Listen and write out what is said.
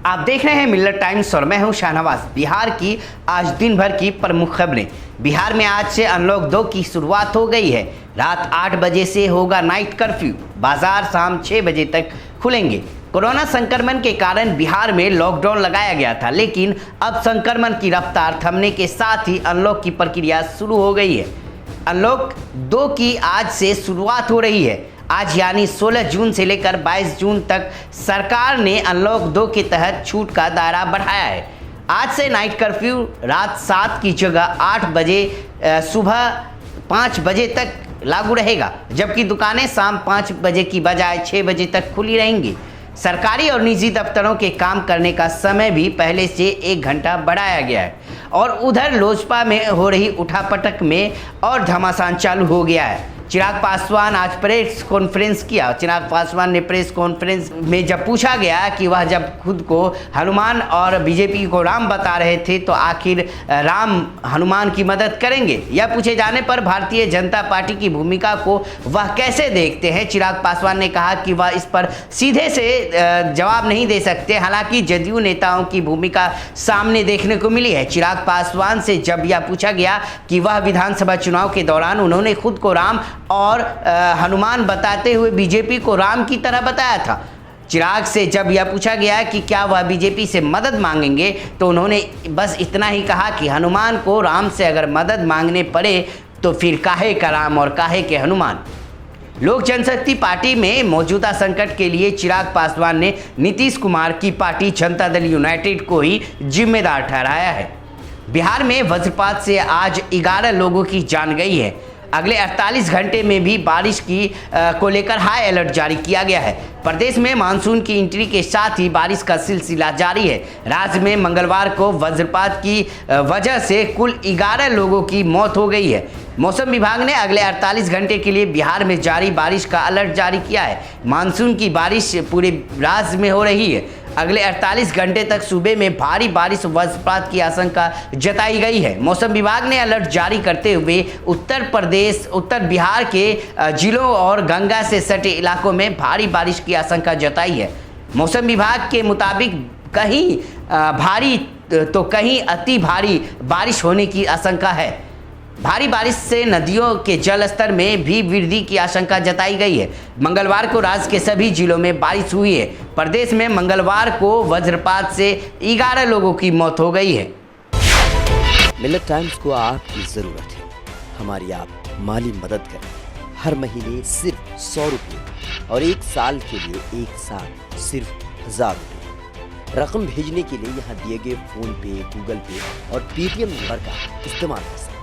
आप देख रहे हैं मिलत टाइम्स और मैं हूं शाहनवाज। बिहार की आज दिन भर की प्रमुख खबरें। बिहार में आज से अनलॉक 2 की शुरुआत हो गई है। रात 8 बजे से होगा नाइट कर्फ्यू। बाजार शाम 6 बजे तक खुलेंगे। कोरोना संक्रमण के कारण बिहार में लॉकडाउन लगाया गया था, लेकिन अब संक्रमण की रफ्तार थमने के साथ ही अनलॉक की प्रक्रिया शुरू हो गई है। अनलॉक 2 की आज से शुरुआत हो रही है। आज यानी 16 जून से लेकर 22 जून तक सरकार ने अनलॉक 2 के तहत छूट का दायरा बढ़ाया है। आज से नाइट कर्फ्यू रात 7 की जगह 8 बजे सुबह 5 बजे तक लागू रहेगा, जबकि दुकानें शाम 5 बजे की बजाय 6 बजे तक खुली रहेंगी। सरकारी और निजी दफ्तरों के काम करने का समय भी पहले से 1 घंटा बढ़ाया गया है। और उधर लोजपा में हो रही उठापटक में और घमासान चालू हो गया है। चिराग पासवान आज प्रेस कॉन्फ्रेंस किया। चिराग पासवान ने प्रेस कॉन्फ्रेंस में जब पूछा गया कि वह जब खुद को हनुमान और बीजेपी को राम बता रहे थे, तो आखिर राम हनुमान की मदद करेंगे? यह पूछे जाने पर भारतीय जनता पार्टी की भूमिका को वह कैसे देखते हैं, चिराग पासवान ने कहा कि वह इस पर सीधे से जवाब नहीं दे सकते। हालांकि जदयू नेताओं की भूमिका सामने देखने को मिली है। चिराग पासवान से जब यह पूछा गया कि वह विधानसभा चुनाव के दौरान उन्होंने खुद को राम और हनुमान बताते हुए बीजेपी को राम की तरह बताया था। चिराग से जब यह पूछा गया कि क्या वह बीजेपी से मदद मांगेंगे, तो उन्होंने बस इतना ही कहा कि हनुमान को राम से अगर मदद मांगने पड़े तो फिर काहे का राम और काहे के हनुमान। लोक जनशक्ति पार्टी में मौजूदा संकट के लिए चिराग पासवान ने नीतीश कुमार की पार्टी जनता दल यूनाइटेड को ही जिम्मेदार ठहराया है। बिहार में वज्रपात से आज 11 लोगों की जान गई है। अगले 48 घंटे में भी बारिश को लेकर हाई अलर्ट जारी किया गया है। प्रदेश में मानसून की एंट्री के साथ ही बारिश का सिलसिला जारी है। राज्य में मंगलवार को वज्रपात की वजह से कुल 11 लोगों की मौत हो गई है। मौसम विभाग ने अगले 48 घंटे के लिए बिहार में जारी बारिश का अलर्ट जारी किया है। मानसून की बारिश पूरे राज्य में हो रही है। अगले 48 घंटे तक सूबे में भारी बारिश वज्रपात की आशंका जताई गई है। मौसम विभाग ने अलर्ट जारी करते हुए उत्तर बिहार के जिलों और गंगा से सटे इलाकों में भारी बारिश की आशंका जताई है। मौसम विभाग के मुताबिक कहीं भारी तो कहीं अति भारी बारिश होने की आशंका है। भारी बारिश से नदियों के जल स्तर में भी वृद्धि की आशंका जताई गई है। मंगलवार को राज्य के सभी जिलों में बारिश हुई है। प्रदेश में मंगलवार को वज्रपात से 11 लोगों की मौत हो गई है। मिलत टाइम्स को आपकी जरूरत है। हमारी आप माली मदद करें। हर महीने सिर्फ 100 रुपये और 1 साल के लिए 1 साल सिर्फ 1000 रुपये। रकम भेजने के लिए यहाँ दिए गए फोन पे, गूगल पे और पेटीएम नंबर का इस्तेमाल कर सकते हैं।